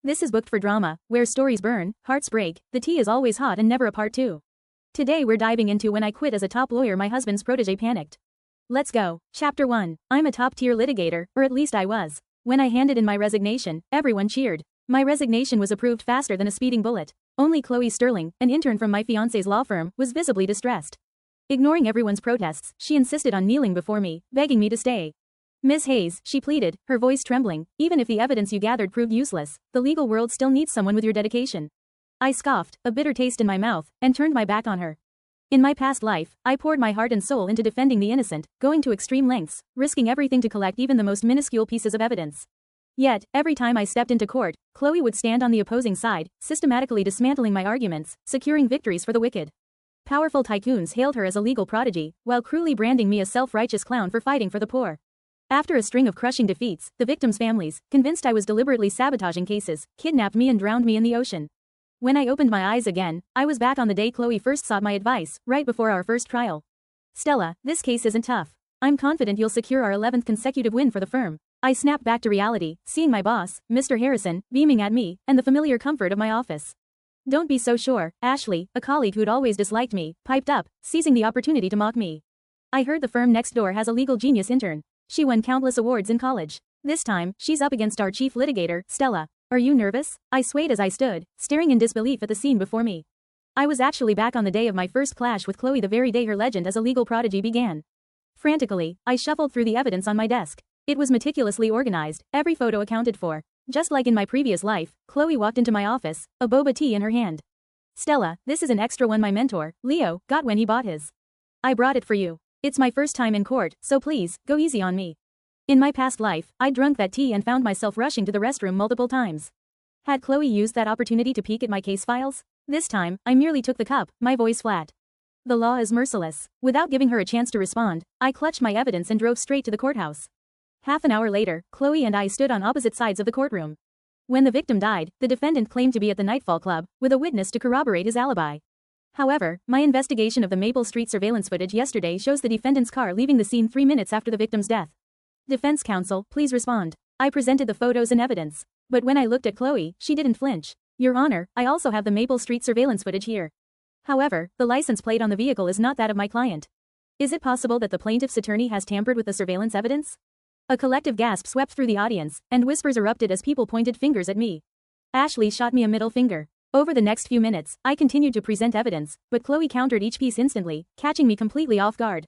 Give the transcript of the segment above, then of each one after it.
This is Booked for Drama, where stories burn, hearts break, the tea is always hot and never a part 2. Today we're diving into When I Quit as a Top Lawyer, My Husband's Protégé Panicked. Let's go. Chapter 1. I'm a top-tier litigator, or at least I was. When I handed in my resignation, everyone cheered. My resignation was approved faster than a speeding bullet. Only Chloe Sterling, an intern from my fiancé's law firm, was visibly distressed. Ignoring everyone's protests, she insisted on kneeling before me, begging me to stay. Ms. Hayes, she pleaded, her voice trembling, even if the evidence you gathered proved useless, the legal world still needs someone with your dedication. I scoffed, a bitter taste in my mouth, and turned my back on her. In my past life, I poured my heart and soul into defending the innocent, going to extreme lengths, risking everything to collect even the most minuscule pieces of evidence. Yet, every time I stepped into court, Chloe would stand on the opposing side, systematically dismantling my arguments, securing victories for the wicked. Powerful tycoons hailed her as a legal prodigy, while cruelly branding me a self-righteous clown for fighting for the poor. After a string of crushing defeats, the victims' families, convinced I was deliberately sabotaging cases, kidnapped me and drowned me in the ocean. When I opened my eyes again, I was back on the day Chloe first sought my advice, right before our first trial. Stella, this case isn't tough. I'm confident you'll secure our 11th consecutive win for the firm. I snapped back to reality, seeing my boss, Mr. Harrison, beaming at me, and the familiar comfort of my office. Don't be so sure, Ashley, a colleague who'd always disliked me, piped up, seizing the opportunity to mock me. I heard the firm next door has a legal genius intern. She won countless awards in college. This time, she's up against our chief litigator, Stella. Are you nervous? I swayed as I stood, staring in disbelief at the scene before me. I was actually back on the day of my first clash with Chloe, the very day her legend as a legal prodigy began. Frantically, I shuffled through the evidence on my desk. It was meticulously organized, every photo accounted for. Just like in my previous life, Chloe walked into my office, a boba tea in her hand. Stella, this is an extra one my mentor, Leo, got when he bought his. I brought it for you. It's my first time in court, so please, go easy on me. In my past life, I drunk that tea and found myself rushing to the restroom multiple times. Had Chloe used that opportunity to peek at my case files? This time, I merely took the cup, my voice flat. The law is merciless. Without giving her a chance to respond, I clutched my evidence and drove straight to the courthouse. Half an hour later, Chloe and I stood on opposite sides of the courtroom. When the victim died, the defendant claimed to be at the Nightfall Club, with a witness to corroborate his alibi. However, my investigation of the Maple Street surveillance footage yesterday shows the defendant's car leaving the scene 3 minutes after the victim's death. Defense counsel, please respond. I presented the photos and evidence. But when I looked at Chloe, she didn't flinch. Your Honor, I also have the Maple Street surveillance footage here. However, the license plate on the vehicle is not that of my client. Is it possible that the plaintiff's attorney has tampered with the surveillance evidence? A collective gasp swept through the audience, and whispers erupted as people pointed fingers at me. Ashley shot me a middle finger. Over the next few minutes, I continued to present evidence, but Chloe countered each piece instantly, catching me completely off guard.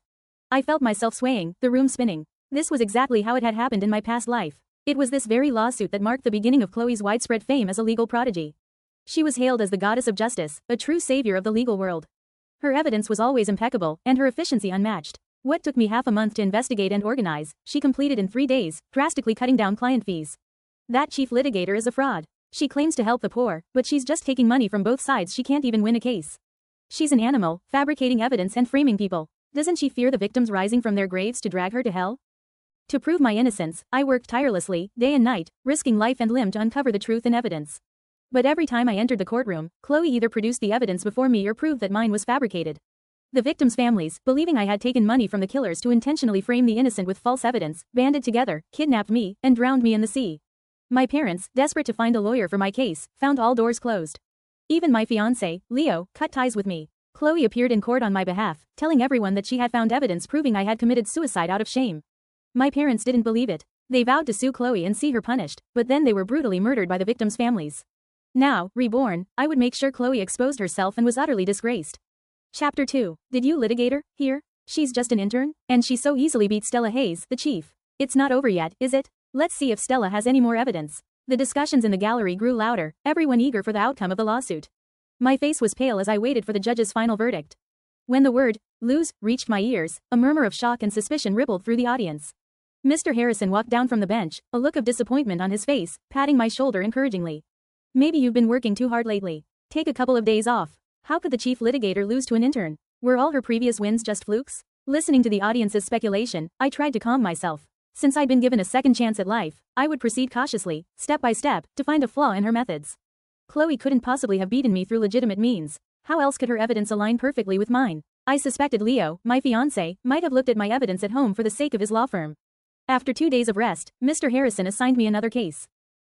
I felt myself swaying, the room spinning. This was exactly how it had happened in my past life. It was this very lawsuit that marked the beginning of Chloe's widespread fame as a legal prodigy. She was hailed as the goddess of justice, a true savior of the legal world. Her evidence was always impeccable, and her efficiency unmatched. What took me half a month to investigate and organize, she completed in 3 days, drastically cutting down client fees. That chief litigator is a fraud. She claims to help the poor, but she's just taking money from both sides. She can't even win a case. She's an animal, fabricating evidence and framing people. Doesn't she fear the victims rising from their graves to drag her to hell? To prove my innocence, I worked tirelessly, day and night, risking life and limb to uncover the truth and evidence. But every time I entered the courtroom, Chloe either produced the evidence before me or proved that mine was fabricated. The victims' families, believing I had taken money from the killers to intentionally frame the innocent with false evidence, banded together, kidnapped me, and drowned me in the sea. My parents, desperate to find a lawyer for my case, found all doors closed. Even my fiancé, Leo, cut ties with me. Chloe appeared in court on my behalf, telling everyone that she had found evidence proving I had committed suicide out of shame. My parents didn't believe it. They vowed to sue Chloe and see her punished, but then they were brutally murdered by the victims' families. Now, reborn, I would make sure Chloe exposed herself and was utterly disgraced. Chapter 2. Did you litigator, hear? She's just an intern? And she so easily beat Stella Hayes, the chief. It's not over yet, is it? Let's see if Stella has any more evidence. The discussions in the gallery grew louder, everyone eager for the outcome of the lawsuit. My face was pale as I waited for the judge's final verdict. When the word, lose, reached my ears, a murmur of shock and suspicion rippled through the audience. Mr. Harrison walked down from the bench, a look of disappointment on his face, patting my shoulder encouragingly. Maybe you've been working too hard lately. Take a couple of days off. How could the chief litigator lose to an intern? Were all her previous wins just flukes? Listening to the audience's speculation, I tried to calm myself. Since I'd been given a second chance at life, I would proceed cautiously, step by step, to find a flaw in her methods. Chloe couldn't possibly have beaten me through legitimate means. How else could her evidence align perfectly with mine? I suspected Leo, my fiancé, might have looked at my evidence at home for the sake of his law firm. After 2 days of rest, Mr. Harrison assigned me another case.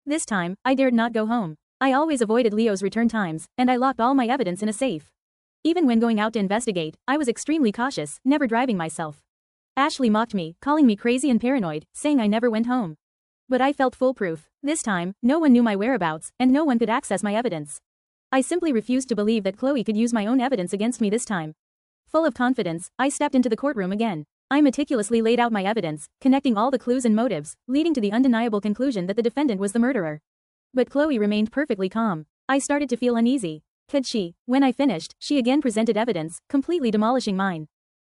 This time, I dared not go home. I always avoided Leo's return times, and I locked all my evidence in a safe. Even when going out to investigate, I was extremely cautious, never driving myself. Ashley mocked me, calling me crazy and paranoid, saying I never went home. But I felt foolproof. This time, no one knew my whereabouts, and no one could access my evidence. I simply refused to believe that Chloe could use my own evidence against me this time. Full of confidence, I stepped into the courtroom again. I meticulously laid out my evidence, connecting all the clues and motives, leading to the undeniable conclusion that the defendant was the murderer. But Chloe remained perfectly calm. I started to feel uneasy. Could she? When I finished, she again presented evidence, completely demolishing mine.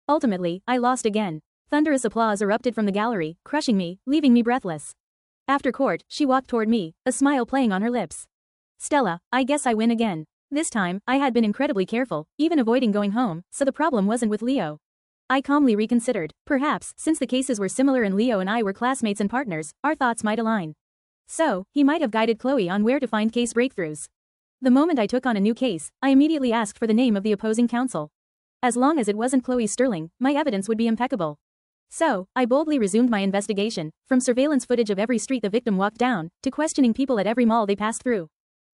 Ultimately, I lost again. Thunderous applause erupted from the gallery, crushing me, leaving me breathless. After court, she walked toward me, a smile playing on her lips. Stella, I guess I win again. This time, I had been incredibly careful, even avoiding going home, so the problem wasn't with Leo. I calmly reconsidered. Perhaps, since the cases were similar and Leo and I were classmates and partners, our thoughts might align. So, he might have guided Chloe on where to find case breakthroughs. The moment I took on a new case, I immediately asked for the name of the opposing counsel. As long as it wasn't Chloe Sterling, my evidence would be impeccable. So, I boldly resumed my investigation, from surveillance footage of every street the victim walked down, to questioning people at every mall they passed through.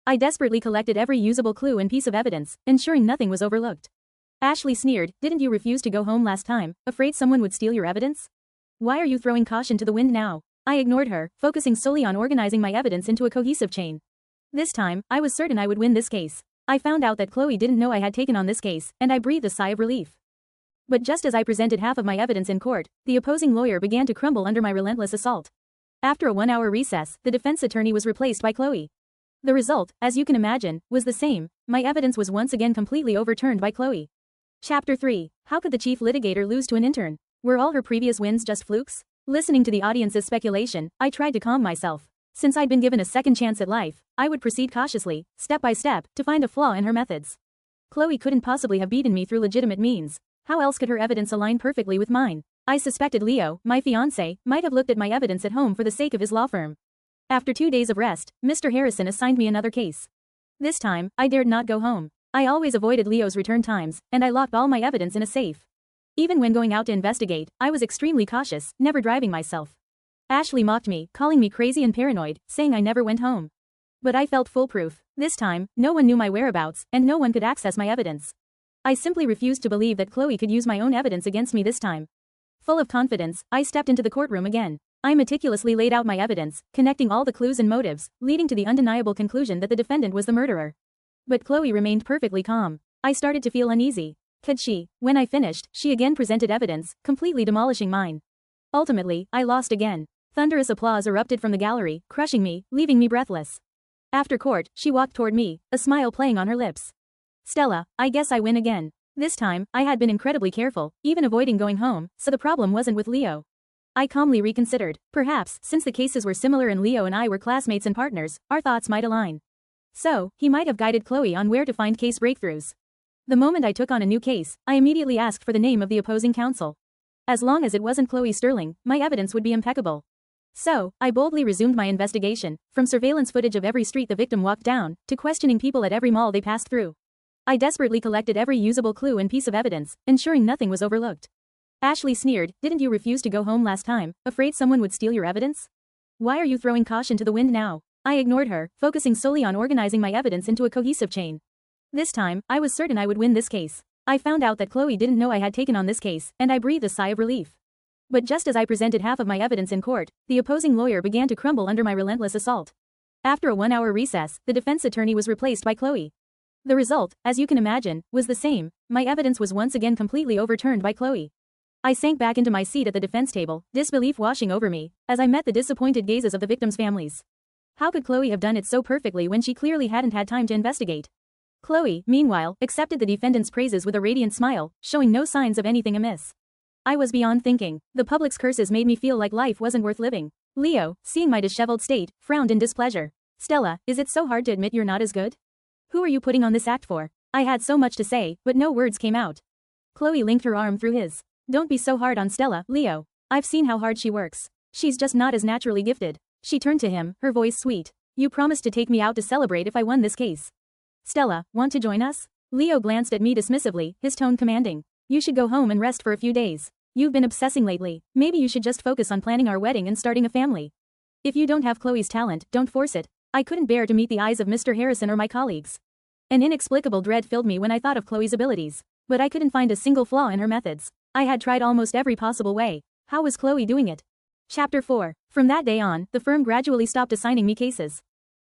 I desperately collected every usable clue and piece of evidence, ensuring nothing was overlooked. Ashley sneered, "Didn't you refuse to go home last time, afraid someone would steal your evidence? Why are you throwing caution to the wind now?" I ignored her, focusing solely on organizing my evidence into a cohesive chain. This time, I was certain I would win this case. I found out that Chloe didn't know I had taken on this case, and I breathed a sigh of relief. But just as I presented half of my evidence in court, the opposing lawyer began to crumble under my relentless assault. After a 1-hour recess, the defense attorney was replaced by Chloe. The result, as you can imagine, was the same. My evidence was once again completely overturned by Chloe. Chapter 3. How could the chief litigator lose to an intern? Were all her previous wins just flukes? Listening to the audience's speculation, I tried to calm myself. Since I'd been given a second chance at life, I would proceed cautiously, step by step, to find a flaw in her methods. Chloe couldn't possibly have beaten me through legitimate means. How else could her evidence align perfectly with mine? I suspected Leo, my fiancé, might have looked at my evidence at home for the sake of his law firm. After 2 days of rest, Mr. Harrison assigned me another case. This time, I dared not go home. I always avoided Leo's return times, and I locked all my evidence in a safe. Even when going out to investigate, I was extremely cautious, never driving myself. Ashley mocked me, calling me crazy and paranoid, saying I never went home. But I felt foolproof. This time, no one knew my whereabouts, and no one could access my evidence. I simply refused to believe that Chloe could use my own evidence against me this time. Full of confidence, I stepped into the courtroom again. I meticulously laid out my evidence, connecting all the clues and motives, leading to the undeniable conclusion that the defendant was the murderer. But Chloe remained perfectly calm. I started to feel uneasy. Could she? When I finished, she again presented evidence, completely demolishing mine. Ultimately, I lost again. Thunderous applause erupted from the gallery, crushing me, leaving me breathless. After court, she walked toward me, a smile playing on her lips. Stella, I guess I win again. This time, I had been incredibly careful, even avoiding going home, so the problem wasn't with Leo. I calmly reconsidered. Perhaps, since the cases were similar and Leo and I were classmates and partners, our thoughts might align. So, he might have guided Chloe on where to find case breakthroughs. The moment I took on a new case, I immediately asked for the name of the opposing counsel. As long as it wasn't Chloe Sterling, my evidence would be impeccable. So, I boldly resumed my investigation, from surveillance footage of every street the victim walked down, to questioning people at every mall they passed through. I desperately collected every usable clue and piece of evidence, ensuring nothing was overlooked. Ashley sneered, "Didn't you refuse to go home last time, afraid someone would steal your evidence? Why are you throwing caution to the wind now?" I ignored her, focusing solely on organizing my evidence into a cohesive chain. This time, I was certain I would win this case. I found out that Chloe didn't know I had taken on this case, and I breathed a sigh of relief. But just as I presented half of my evidence in court, the opposing lawyer began to crumble under my relentless assault. After a 1-hour recess, the defense attorney was replaced by Chloe. The result, as you can imagine, was the same. My evidence was once again completely overturned by Chloe. I sank back into my seat at the defense table, disbelief washing over me, as I met the disappointed gazes of the victims' families. How could Chloe have done it so perfectly when she clearly hadn't had time to investigate? Chloe, meanwhile, accepted the defendant's praises with a radiant smile, showing no signs of anything amiss. I was beyond thinking. The public's curses made me feel like life wasn't worth living. Leo, seeing my disheveled state, frowned in displeasure. "Stella, is it so hard to admit you're not as good? Who are you putting on this act for?" I had so much to say, but no words came out. Chloe linked her arm through his. "Don't be so hard on Stella, Leo. I've seen how hard she works. She's just not as naturally gifted." She turned to him, her voice sweet. "You promised to take me out to celebrate if I won this case. Stella, want to join us?" Leo glanced at me dismissively, his tone commanding. "You should go home and rest for a few days. You've been obsessing lately. Maybe you should just focus on planning our wedding and starting a family." If you don't have Chloe's talent, don't force it. I couldn't bear to meet the eyes of Mr. Harrison or my colleagues. An inexplicable dread filled me when I thought of Chloe's abilities. But I couldn't find a single flaw in her methods. I had tried almost every possible way. How was Chloe doing it? Chapter 4. From that day on, the firm gradually stopped assigning me cases.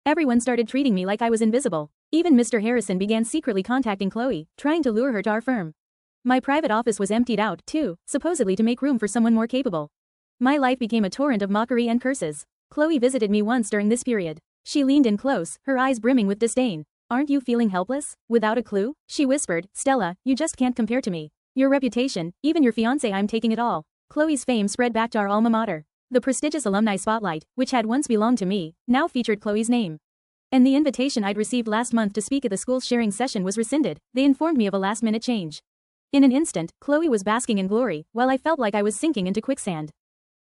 Everyone started treating me like I was invisible. Even Mr. Harrison began secretly contacting Chloe, trying to lure her to our firm. My private office was emptied out, too, supposedly to make room for someone more capable. My life became a torrent of mockery and curses. Chloe visited me once during this period. She leaned in close, her eyes brimming with disdain. Aren't you feeling helpless? Without a clue? She whispered, Stella, you just can't compare to me. Your reputation, even your fiancé, I'm taking it all. Chloe's fame spread back to our alma mater. The prestigious alumni spotlight, which had once belonged to me, now featured Chloe's name. And the invitation I'd received last month to speak at the school's sharing session was rescinded. They informed me of a last-minute change. In an instant, Chloe was basking in glory, while I felt like I was sinking into quicksand.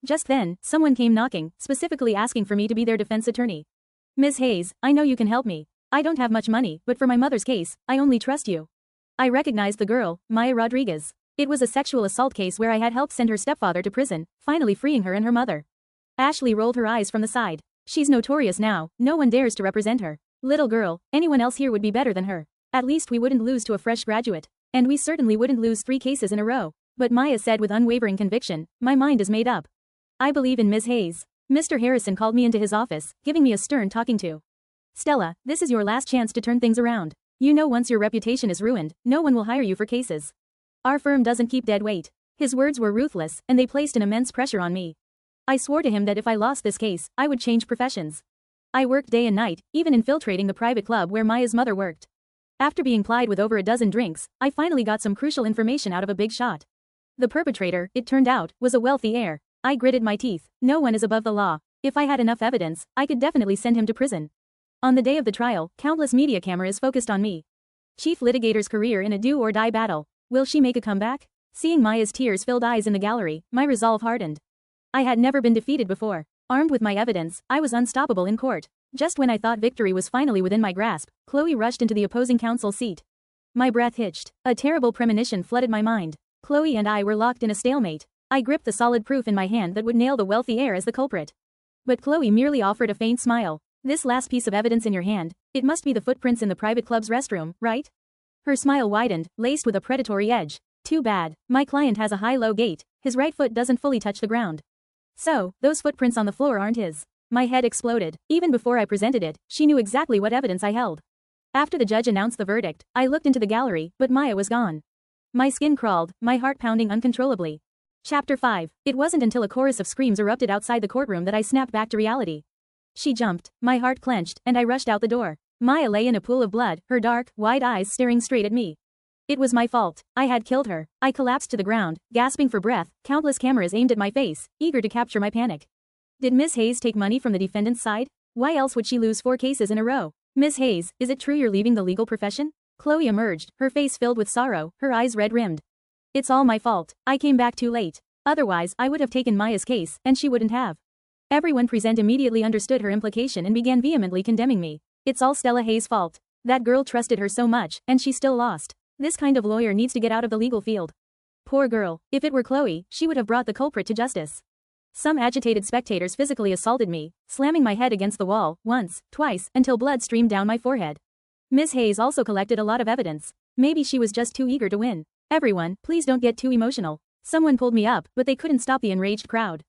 Just then, someone came knocking, specifically asking for me to be their defense attorney. Ms. Hayes, I know you can help me. I don't have much money, but for my mother's case, I only trust you. I recognized the girl, Maya Rodriguez. It was a sexual assault case where I had helped send her stepfather to prison, finally freeing her and her mother. Ashley rolled her eyes from the side. She's notorious now, no one dares to represent her. Little girl, anyone else here would be better than her. At least we wouldn't lose to a fresh graduate. And we certainly wouldn't lose 3 cases in a row. But Maya said with unwavering conviction, my mind is made up. I believe in Ms. Hayes. Mr. Harrison called me into his office, giving me a stern talking to. Stella, this is your last chance to turn things around. You know once your reputation is ruined, no one will hire you for cases. Our firm doesn't keep dead weight. His words were ruthless, and they placed an immense pressure on me. I swore to him that if I lost this case, I would change professions. I worked day and night, even infiltrating the private club where Maya's mother worked. After being plied with over a dozen drinks, I finally got some crucial information out of a big shot. The perpetrator, it turned out, was a wealthy heir. I gritted my teeth. No one is above the law. If I had enough evidence, I could definitely send him to prison. On the day of the trial, countless media cameras focused on me. Chief litigator's career in a do-or-die battle. Will she make a comeback? Seeing Maya's tears-filled eyes in the gallery, my resolve hardened. I had never been defeated before. Armed with my evidence, I was unstoppable in court. Just when I thought victory was finally within my grasp, Chloe rushed into the opposing counsel's seat. My breath hitched. A terrible premonition flooded my mind. Chloe and I were locked in a stalemate. I gripped the solid proof in my hand that would nail the wealthy heir as the culprit. But Chloe merely offered a faint smile. This last piece of evidence in your hand, it must be the footprints in the private club's restroom, right? Her smile widened, laced with a predatory edge. Too bad. My client has a high-low gait. His right foot doesn't fully touch the ground. So, those footprints on the floor aren't his. My head exploded. Even before I presented it, she knew exactly what evidence I held. After the judge announced the verdict, I looked into the gallery, but Maya was gone. My skin crawled, my heart pounding uncontrollably. Chapter 5. It wasn't until a chorus of screams erupted outside the courtroom that I snapped back to reality. She jumped, my heart clenched, and I rushed out the door. Maya lay in a pool of blood, her dark, wide eyes staring straight at me. It was my fault. I had killed her. I collapsed to the ground, gasping for breath, countless cameras aimed at my face, eager to capture my panic. Did Miss Hayes take money from the defendant's side? Why else would she lose 4 cases in a row? Miss Hayes, is it true you're leaving the legal profession? Chloe emerged, her face filled with sorrow, her eyes red-rimmed. It's all my fault. I came back too late. Otherwise, I would have taken Maya's case, and she wouldn't have. Everyone present immediately understood her implication and began vehemently condemning me. It's all Stella Hayes' fault. That girl trusted her so much, and she still lost. This kind of lawyer needs to get out of the legal field. Poor girl. If it were Chloe, she would have brought the culprit to justice. Some agitated spectators physically assaulted me, slamming my head against the wall, once, twice, until blood streamed down my forehead. Miss Hayes also collected a lot of evidence. Maybe she was just too eager to win. Everyone, please don't get too emotional. Someone pulled me up, but they couldn't stop the enraged crowd.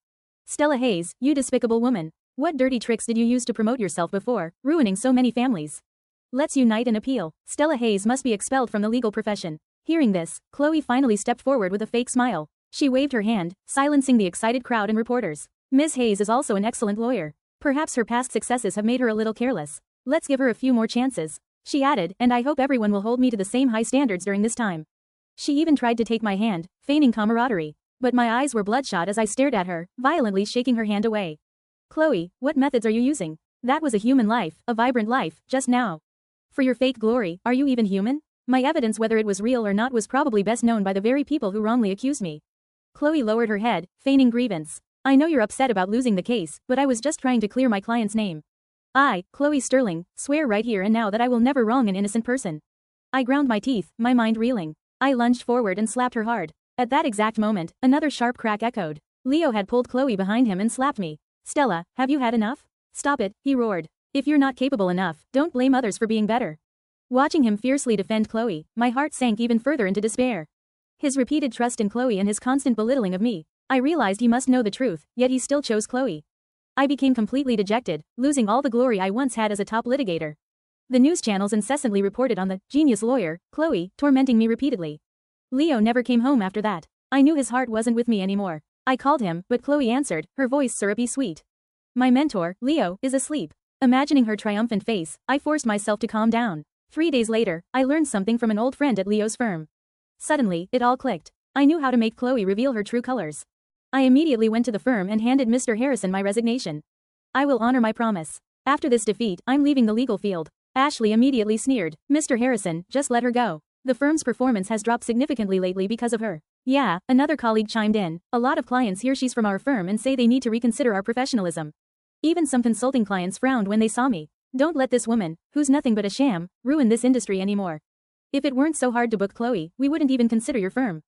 Stella Hayes, you despicable woman. What dirty tricks did you use to promote yourself before, ruining so many families? Let's unite and appeal. Stella Hayes must be expelled from the legal profession. Hearing this, Chloe finally stepped forward with a fake smile. She waved her hand, silencing the excited crowd and reporters. Miss Hayes is also an excellent lawyer. Perhaps her past successes have made her a little careless. Let's give her a few more chances. She added, and I hope everyone will hold me to the same high standards during this time. She even tried to take my hand, feigning camaraderie. But my eyes were bloodshot as I stared at her, violently shaking her hand away. Chloe, what methods are you using? That was a human life, a vibrant life, just now. For your fake glory, are you even human? My evidence, whether it was real or not, was probably best known by the very people who wrongly accused me. Chloe lowered her head, feigning grievance. I know you're upset about losing the case, but I was just trying to clear my client's name. I, Chloe Sterling, swear right here and now that I will never wrong an innocent person. I ground my teeth, my mind reeling. I lunged forward and slapped her hard. At that exact moment, another sharp crack echoed. Leo had pulled Chloe behind him and slapped me. Stella, have you had enough? Stop it, he roared. If you're not capable enough, don't blame others for being better. Watching him fiercely defend Chloe, my heart sank even further into despair. His repeated trust in Chloe and his constant belittling of me. I realized he must know the truth, yet he still chose Chloe. I became completely dejected, losing all the glory I once had as a top litigator. The news channels incessantly reported on the genius lawyer, Chloe, tormenting me repeatedly. Leo never came home after that. I knew his heart wasn't with me anymore. I called him, but Chloe answered, her voice syrupy sweet. My mentor, Leo, is asleep. Imagining her triumphant face, I forced myself to calm down. 3 days later, I learned something from an old friend at Leo's firm. Suddenly, it all clicked. I knew how to make Chloe reveal her true colors. I immediately went to the firm and handed Mr. Harrison my resignation. I will honor my promise. After this defeat, I'm leaving the legal field. Ashley immediately sneered. Mr. Harrison, just let her go. The firm's performance has dropped significantly lately because of her. Yeah, another colleague chimed in. A lot of clients hear she's from our firm and say they need to reconsider our professionalism. Even some consulting clients frowned when they saw me. Don't let this woman, who's nothing but a sham, ruin this industry anymore. If it weren't so hard to book Chloe, we wouldn't even consider your firm.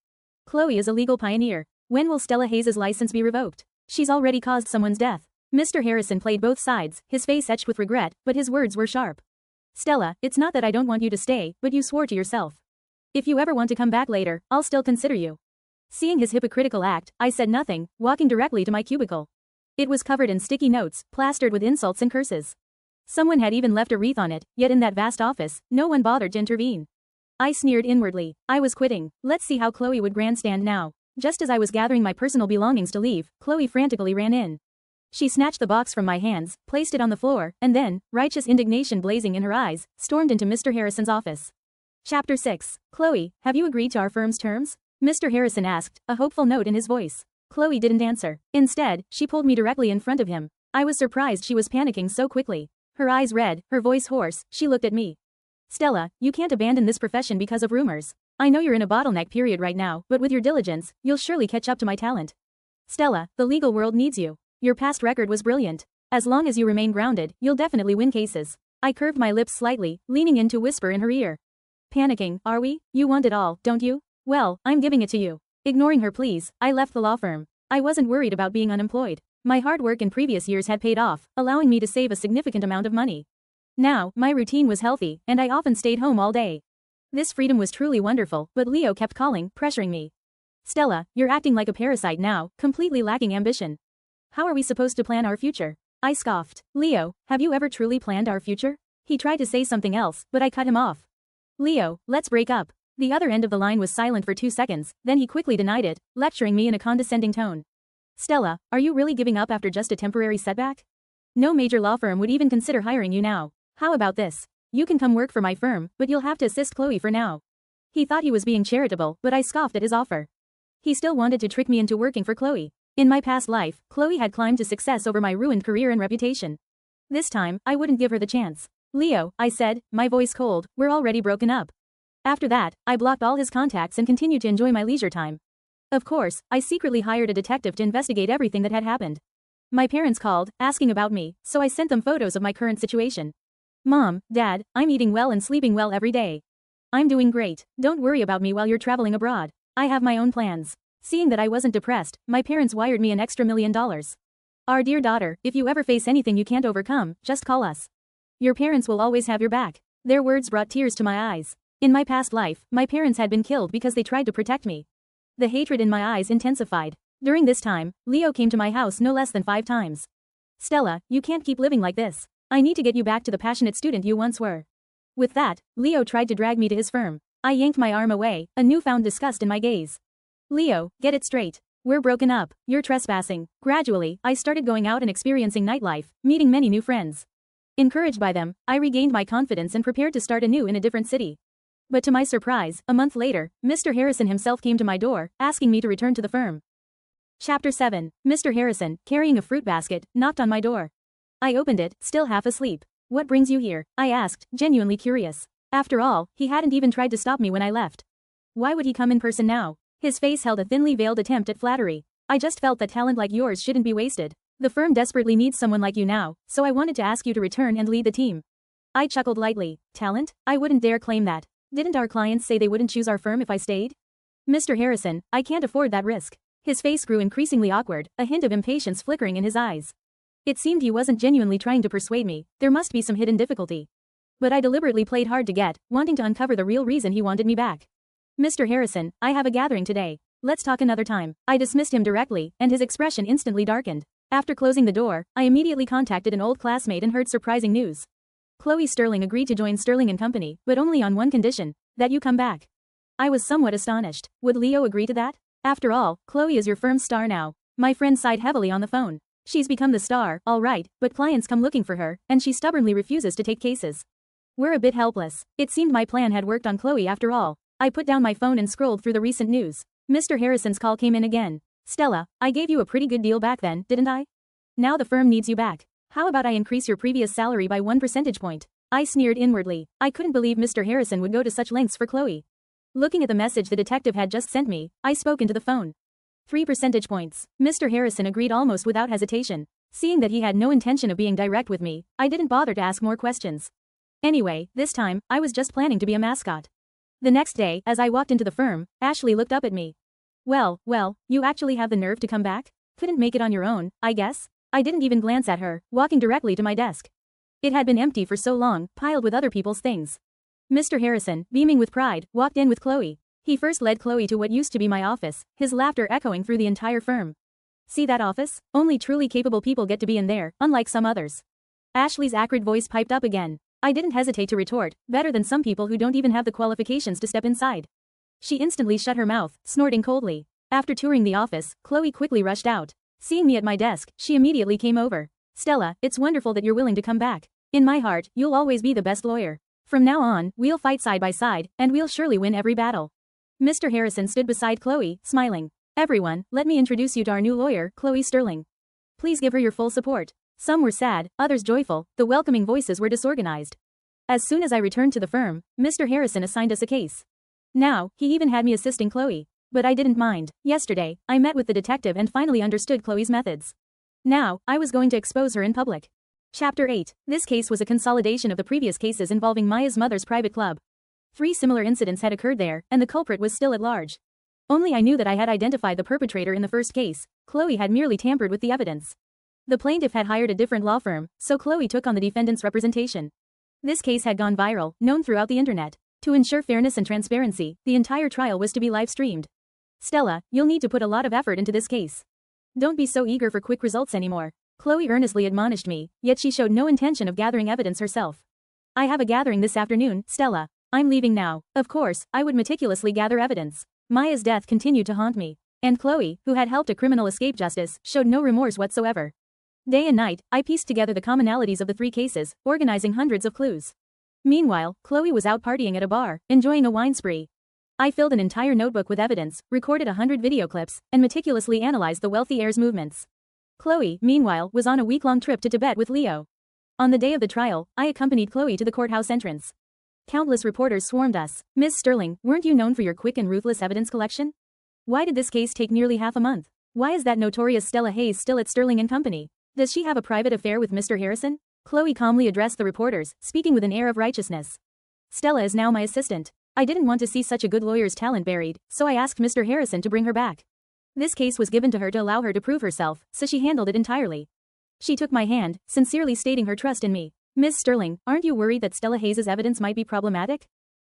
Chloe is a legal pioneer. When will Stella Hayes' license be revoked? She's already caused someone's death. Mr. Harrison played both sides, his face etched with regret, but his words were sharp. Stella, it's not that I don't want you to stay, but you swore to yourself. If you ever want to come back later, I'll still consider you. Seeing his hypocritical act, I said nothing, walking directly to my cubicle. It was covered in sticky notes, plastered with insults and curses. Someone had even left a wreath on it, yet in that vast office, no one bothered to intervene. I sneered inwardly. I was quitting. Let's see how Chloe would grandstand now. Just as I was gathering my personal belongings to leave, Chloe frantically ran in. She snatched the box from my hands, placed it on the floor, and then, righteous indignation blazing in her eyes, stormed into Mr. Harrison's office. Chapter 6. Chloe, have you agreed to our firm's terms? Mr. Harrison asked, a hopeful note in his voice. Chloe didn't answer. Instead, she pulled me directly in front of him. I was surprised she was panicking so quickly. Her eyes red, her voice hoarse, she looked at me. Stella, you can't abandon this profession because of rumors. I know you're in a bottleneck period right now, but with your diligence, you'll surely catch up to my talent. Stella, the legal world needs you. Your past record was brilliant. As long as you remain grounded, you'll definitely win cases. I curved my lips slightly, leaning in to whisper in her ear. Panicking, are we? You want it all, don't you? Well, I'm giving it to you. Ignoring her pleas, I left the law firm. I wasn't worried about being unemployed. My hard work in previous years had paid off, allowing me to save a significant amount of money. Now, my routine was healthy, and I often stayed home all day. This freedom was truly wonderful, but Leo kept calling, pressuring me. Stella, you're acting like a parasite now, completely lacking ambition. How are we supposed to plan our future? I scoffed. Leo, have you ever truly planned our future? He tried to say something else, but I cut him off. Leo, let's break up. The other end of the line was silent for 2 seconds, then he quickly denied it, lecturing me in a condescending tone. Stella, are you really giving up after just a temporary setback? No major law firm would even consider hiring you now. How about this? You can come work for my firm, but you'll have to assist Chloe for now. He thought he was being charitable, but I scoffed at his offer. He still wanted to trick me into working for Chloe. In my past life, Chloe had climbed to success over my ruined career and reputation. This time, I wouldn't give her the chance. Leo, I said, my voice cold, we're already broken up. After that, I blocked all his contacts and continued to enjoy my leisure time. Of course, I secretly hired a detective to investigate everything that had happened. My parents called, asking about me, so I sent them photos of my current situation. Mom, Dad, I'm eating well and sleeping well every day. I'm doing great. Don't worry about me while you're traveling abroad. I have my own plans. Seeing that I wasn't depressed, my parents wired me an extra $1 million. Our dear daughter, if you ever face anything you can't overcome, just call us. Your parents will always have your back. Their words brought tears to my eyes. In my past life, my parents had been killed because they tried to protect me. The hatred in my eyes intensified. During this time, Leo came to my house no less than 5 times. Stella, you can't keep living like this. I need to get you back to the passionate student you once were. With that, Leo tried to drag me to his firm. I yanked my arm away, a newfound disgust in my gaze. Leo, get it straight. We're broken up. You're trespassing. Gradually, I started going out and experiencing nightlife, meeting many new friends. Encouraged by them, I regained my confidence and prepared to start anew in a different city. But to my surprise, a month later, Mr. Harrison himself came to my door, asking me to return to the firm. Chapter 7. Mr. Harrison, carrying a fruit basket, knocked on my door. I opened it, still half asleep. What brings you here? I asked, genuinely curious. After all, he hadn't even tried to stop me when I left. Why would he come in person now? His face held a thinly veiled attempt at flattery. I just felt that talent like yours shouldn't be wasted. The firm desperately needs someone like you now, so I wanted to ask you to return and lead the team. I chuckled lightly. Talent? I wouldn't dare claim that. Didn't our clients say they wouldn't choose our firm if I stayed? Mr. Harrison, I can't afford that risk. His face grew increasingly awkward, a hint of impatience flickering in his eyes. It seemed he wasn't genuinely trying to persuade me, there must be some hidden difficulty. But I deliberately played hard to get, wanting to uncover the real reason he wanted me back. Mr. Harrison, I have a gathering today. Let's talk another time. I dismissed him directly, and his expression instantly darkened. After closing the door, I immediately contacted an old classmate and heard surprising news. Chloe Sterling agreed to join Sterling and Company, but only on one condition, that you come back. I was somewhat astonished. Would Leo agree to that? After all, Chloe is your firm's star now. My friend sighed heavily on the phone. She's become the star, all right, but clients come looking for her, and she stubbornly refuses to take cases. We're a bit helpless. It seemed my plan had worked on Chloe after all. I put down my phone and scrolled through the recent news. Mr. Harrison's call came in again. Stella, I gave you a pretty good deal back then, didn't I? Now the firm needs you back. How about I increase your previous salary by 1 percentage point? I sneered inwardly. I couldn't believe Mr. Harrison would go to such lengths for Chloe. Looking at the message the detective had just sent me, I spoke into the phone. 3 percentage points. Mr. Harrison agreed almost without hesitation. Seeing that he had no intention of being direct with me, I didn't bother to ask more questions. Anyway, this time, I was just planning to be a mascot. The next day, as I walked into the firm, Ashley looked up at me. Well, you actually have the nerve to come back? Couldn't make it on your own, I guess? I didn't even glance at her, walking directly to my desk. It had been empty for so long, piled with other people's things. Mr. Harrison, beaming with pride, walked in with Chloe. He first led Chloe to what used to be my office, his laughter echoing through the entire firm. See that office? Only truly capable people get to be in there, unlike some others. Ashley's acrid voice piped up again. I didn't hesitate to retort, better than some people who don't even have the qualifications to step inside. She instantly shut her mouth, snorting coldly. After touring the office, Chloe quickly rushed out. Seeing me at my desk, she immediately came over. Stella, it's wonderful that you're willing to come back. In my heart, you'll always be the best lawyer. From now on, we'll fight side by side, and we'll surely win every battle. Mr. Harrison stood beside Chloe, smiling. Everyone, let me introduce you to our new lawyer, Chloe Sterling. Please give her your full support. Some were sad, others joyful, the welcoming voices were disorganized. As soon as I returned to the firm, Mr. Harrison assigned us a case. Now, he even had me assisting Chloe. But I didn't mind. Yesterday, I met with the detective and finally understood Chloe's methods. Now, I was going to expose her in public. Chapter 8. This case was a consolidation of the previous cases involving Maya's mother's private club. 3 similar incidents had occurred there, and the culprit was still at large. Only I knew that I had identified the perpetrator in the first case. Chloe had merely tampered with the evidence. The plaintiff had hired a different law firm, so Chloe took on the defendant's representation. This case had gone viral, known throughout the internet. To ensure fairness and transparency, the entire trial was to be live-streamed. Stella, you'll need to put a lot of effort into this case. Don't be so eager for quick results anymore. Chloe earnestly admonished me, yet she showed no intention of gathering evidence herself. I have a gathering this afternoon, Stella. I'm leaving now. Of course, I would meticulously gather evidence. Maya's death continued to haunt me. And Chloe, who had helped a criminal escape justice, showed no remorse whatsoever. Day and night, I pieced together the commonalities of the 3 cases, organizing hundreds of clues. Meanwhile, Chloe was out partying at a bar, enjoying a wine spree. I filled an entire notebook with evidence, recorded 100 video clips, and meticulously analyzed the wealthy heir's movements. Chloe, meanwhile, was on a week-long trip to Tibet with Leo. On the day of the trial, I accompanied Chloe to the courthouse entrance. Countless reporters swarmed us. Miss Sterling, weren't you known for your quick and ruthless evidence collection? Why did this case take nearly half a month? Why is that notorious Stella Hayes still at Sterling and Company? Does she have a private affair with Mr. Harrison? Chloe calmly addressed the reporters, speaking with an air of righteousness. Stella is now my assistant. I didn't want to see such a good lawyer's talent buried, so I asked Mr. Harrison to bring her back. This case was given to her to allow her to prove herself, so she handled it entirely. She took my hand, sincerely stating her trust in me. Miss Sterling, aren't you worried that Stella Hayes' evidence might be problematic?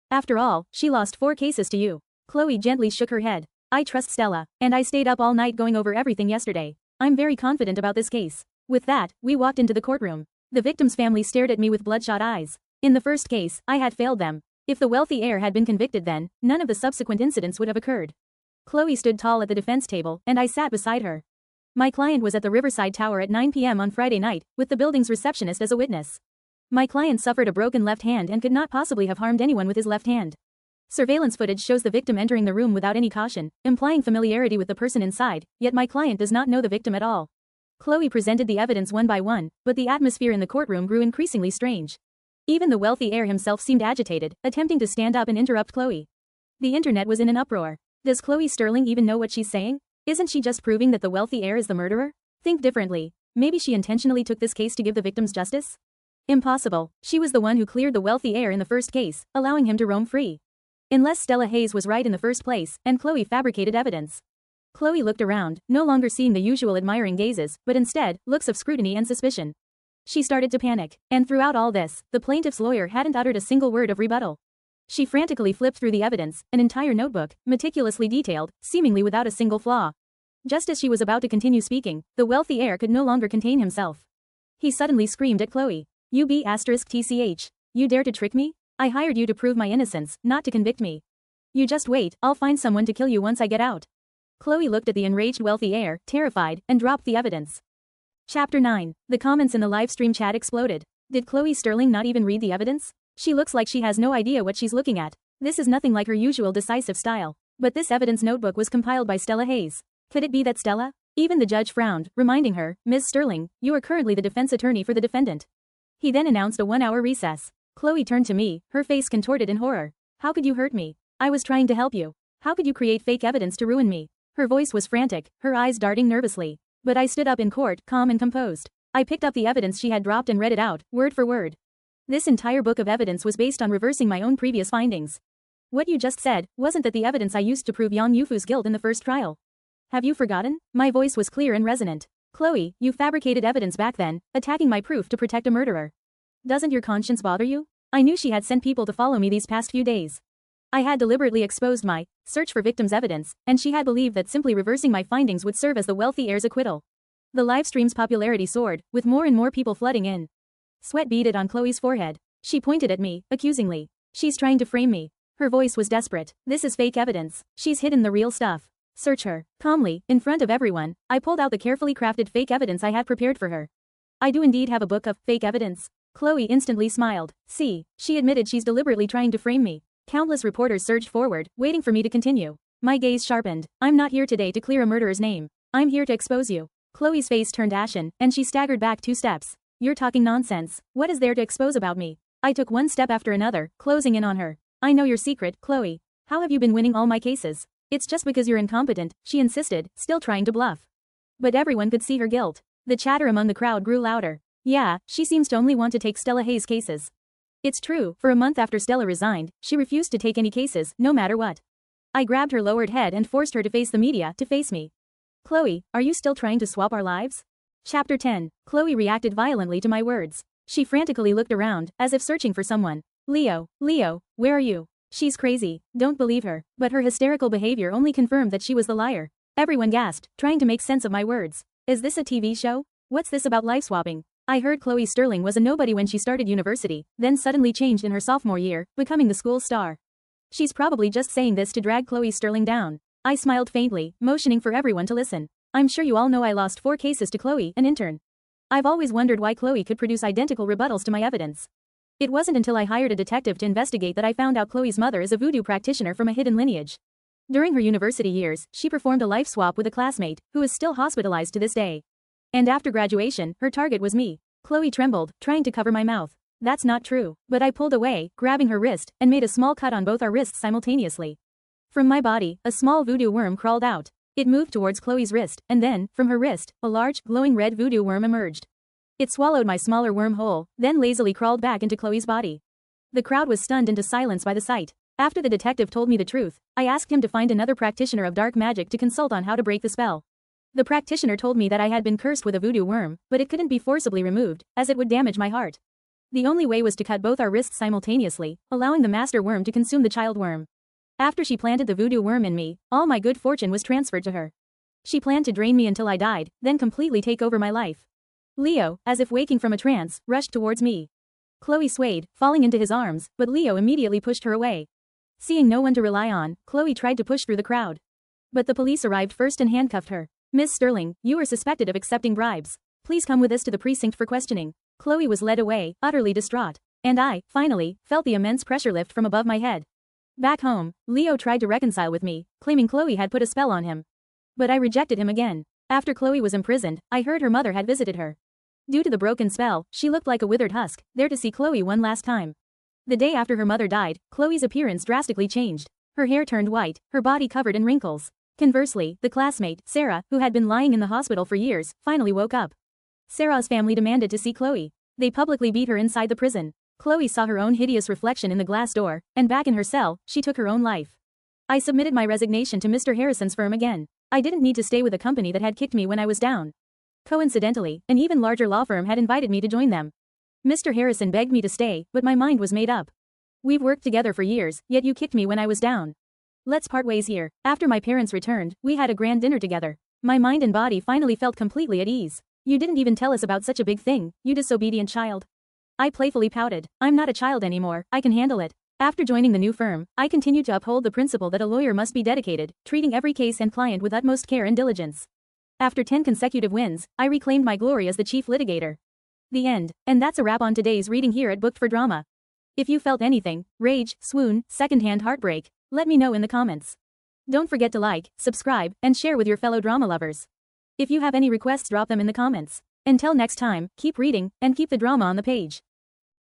After all, she lost 4 cases to you. Chloe gently shook her head. I trust Stella, and I stayed up all night going over everything yesterday. I'm very confident about this case. With that, we walked into the courtroom. The victim's family stared at me with bloodshot eyes. In the first case, I had failed them. If the wealthy heir had been convicted then, none of the subsequent incidents would have occurred. Chloe stood tall at the defense table, and I sat beside her. My client was at the Riverside Tower at 9 p.m. on Friday night, with the building's receptionist as a witness. My client suffered a broken left hand and could not possibly have harmed anyone with his left hand. Surveillance footage shows the victim entering the room without any caution, implying familiarity with the person inside, yet my client does not know the victim at all. Chloe presented the evidence one by one, but the atmosphere in the courtroom grew increasingly strange. Even the wealthy heir himself seemed agitated, attempting to stand up and interrupt Chloe. The internet was in an uproar. Does Chloe Sterling even know what she's saying? Isn't she just proving that the wealthy heir is the murderer? Think differently. Maybe she intentionally took this case to give the victims justice? Impossible. She was the one who cleared the wealthy heir in the first case, allowing him to roam free. Unless Stella Hayes was right in the first place, and Chloe fabricated evidence. Chloe looked around, no longer seeing the usual admiring gazes, but instead, looks of scrutiny and suspicion. She started to panic, and throughout all this, the plaintiff's lawyer hadn't uttered a single word of rebuttal. She frantically flipped through the evidence, an entire notebook, meticulously detailed, seemingly without a single flaw. Just as she was about to continue speaking, the wealthy heir could no longer contain himself. He suddenly screamed at Chloe. "You B*TCH. You dare to trick me? I hired you to prove my innocence, not to convict me. You just wait, I'll find someone to kill you once I get out." Chloe looked at the enraged wealthy heir, terrified, and dropped the evidence. Chapter 9. The comments in the livestream chat exploded. Did Chloe Sterling not even read the evidence? She looks like she has no idea what she's looking at. This is nothing like her usual decisive style. But this evidence notebook was compiled by Stella Hayes. Could it be that Stella? Even the judge frowned, reminding her, "Ms. Sterling, you are currently the defense attorney for the defendant." He then announced a 1-hour recess. Chloe turned to me, her face contorted in horror. "How could you hurt me? I was trying to help you. How could you create fake evidence to ruin me?" Her voice was frantic, her eyes darting nervously. But I stood up in court, calm and composed. I picked up the evidence she had dropped and read it out, word for word. This entire book of evidence was based on reversing my own previous findings. What you just said, wasn't that the evidence I used to prove Yang Yufu's guilt in the first trial? Have you forgotten? My voice was clear and resonant. Chloe, you fabricated evidence back then, attacking my proof to protect a murderer. Doesn't your conscience bother you? I knew she had sent people to follow me these past few days. I had deliberately exposed my search for victims' evidence, and she had believed that simply reversing my findings would serve as the wealthy heir's acquittal. The livestream's popularity soared, with more and more people flooding in. Sweat beaded on Chloe's forehead. She pointed at me, accusingly. "She's trying to frame me." Her voice was desperate. "This is fake evidence. She's hidden the real stuff. Search her." Calmly, in front of everyone, I pulled out the carefully crafted fake evidence I had prepared for her. "I do indeed have a book of fake evidence." Chloe instantly smiled. "See," she admitted, "she's deliberately trying to frame me." Countless reporters surged forward, waiting for me to continue. My gaze sharpened. "I'm not here today to clear a murderer's name. I'm here to expose you." Chloe's face turned ashen, and she staggered back 2 steps. "You're talking nonsense. What is there to expose about me?" I took one step after another, closing in on her. "I know your secret, Chloe. How have you been winning all my cases?" "It's just because you're incompetent," she insisted, still trying to bluff. But everyone could see her guilt. The chatter among the crowd grew louder. "Yeah, she seems to only want to take Stella Hayes' cases." It's true, for a month after Stella resigned, she refused to take any cases, no matter what. I grabbed her lowered head and forced her to face the media, to face me. "Chloe, are you still trying to swap our lives?" Chapter 10. Chloe reacted violently to my words. She frantically looked around, as if searching for someone. Leo, where are you?" "She's crazy, don't believe her." But her hysterical behavior only confirmed that she was the liar. Everyone gasped, trying to make sense of my words. "Is this a TV show? What's this about life swapping?" I heard Chloe Sterling was a nobody when she started university, then suddenly changed in her sophomore year, becoming the school's star. She's probably just saying this to drag Chloe Sterling down. I smiled faintly, motioning for everyone to listen. "I'm sure you all know I lost 4 cases to Chloe, an intern. I've always wondered why Chloe could produce identical rebuttals to my evidence. It wasn't until I hired a detective to investigate that I found out Chloe's mother is a voodoo practitioner from a hidden lineage. During her university years, she performed a life swap with a classmate, who is still hospitalized to this day. And after graduation, her target was me." Chloe trembled, trying to cover my mouth. "That's not true." But I pulled away, grabbing her wrist, and made a small cut on both our wrists simultaneously. From my body, a small voodoo worm crawled out. It moved towards Chloe's wrist, and then, from her wrist, a large, glowing red voodoo worm emerged. It swallowed my smaller worm whole, then lazily crawled back into Chloe's body. The crowd was stunned into silence by the sight. After the detective told me the truth, I asked him to find another practitioner of dark magic to consult on how to break the spell. The practitioner told me that I had been cursed with a voodoo worm, but it couldn't be forcibly removed, as it would damage my heart. The only way was to cut both our wrists simultaneously, allowing the master worm to consume the child worm. After she planted the voodoo worm in me, all my good fortune was transferred to her. She planned to drain me until I died, then completely take over my life. Leo, as if waking from a trance, rushed towards me. Chloe swayed, falling into his arms, but Leo immediately pushed her away. Seeing no one to rely on, Chloe tried to push through the crowd. But the police arrived first and handcuffed her. "Miss Sterling, you are suspected of accepting bribes. Please come with us to the precinct for questioning." Chloe was led away, utterly distraught. And I, finally, felt the immense pressure lift from above my head. Back home, Leo tried to reconcile with me, claiming Chloe had put a spell on him. But I rejected him again. After Chloe was imprisoned, I heard her mother had visited her. Due to the broken spell, she looked like a withered husk, there to see Chloe one last time. The day after her mother died, Chloe's appearance drastically changed. Her hair turned white, her body covered in wrinkles. Conversely, the classmate, Sarah, who had been lying in the hospital for years, finally woke up. Sarah's family demanded to see Chloe. They publicly beat her inside the prison. Chloe saw her own hideous reflection in the glass door, and back in her cell, she took her own life. I submitted my resignation to Mr. Harrison's firm again. I didn't need to stay with a company that had kicked me when I was down. Coincidentally, an even larger law firm had invited me to join them. Mr. Harrison begged me to stay, but my mind was made up. We've worked together for years, yet you kicked me when I was down. Let's part ways here. After my parents returned, we had a grand dinner together. My mind and body finally felt completely at ease. You didn't even tell us about such a big thing, you disobedient child. I playfully pouted. I'm not a child anymore, I can handle it. After joining the new firm, I continued to uphold the principle that a lawyer must be dedicated, treating every case and client with utmost care and diligence. After 10 consecutive wins, I reclaimed my glory as the chief litigator. The end. And that's a wrap on today's reading here at Booked for Drama. If you felt anything, rage, swoon, secondhand heartbreak, let me know in the comments. Don't forget to like, subscribe, and share with your fellow drama lovers. If you have any requests, drop them in the comments. Until next time, keep reading, and keep the drama on the page.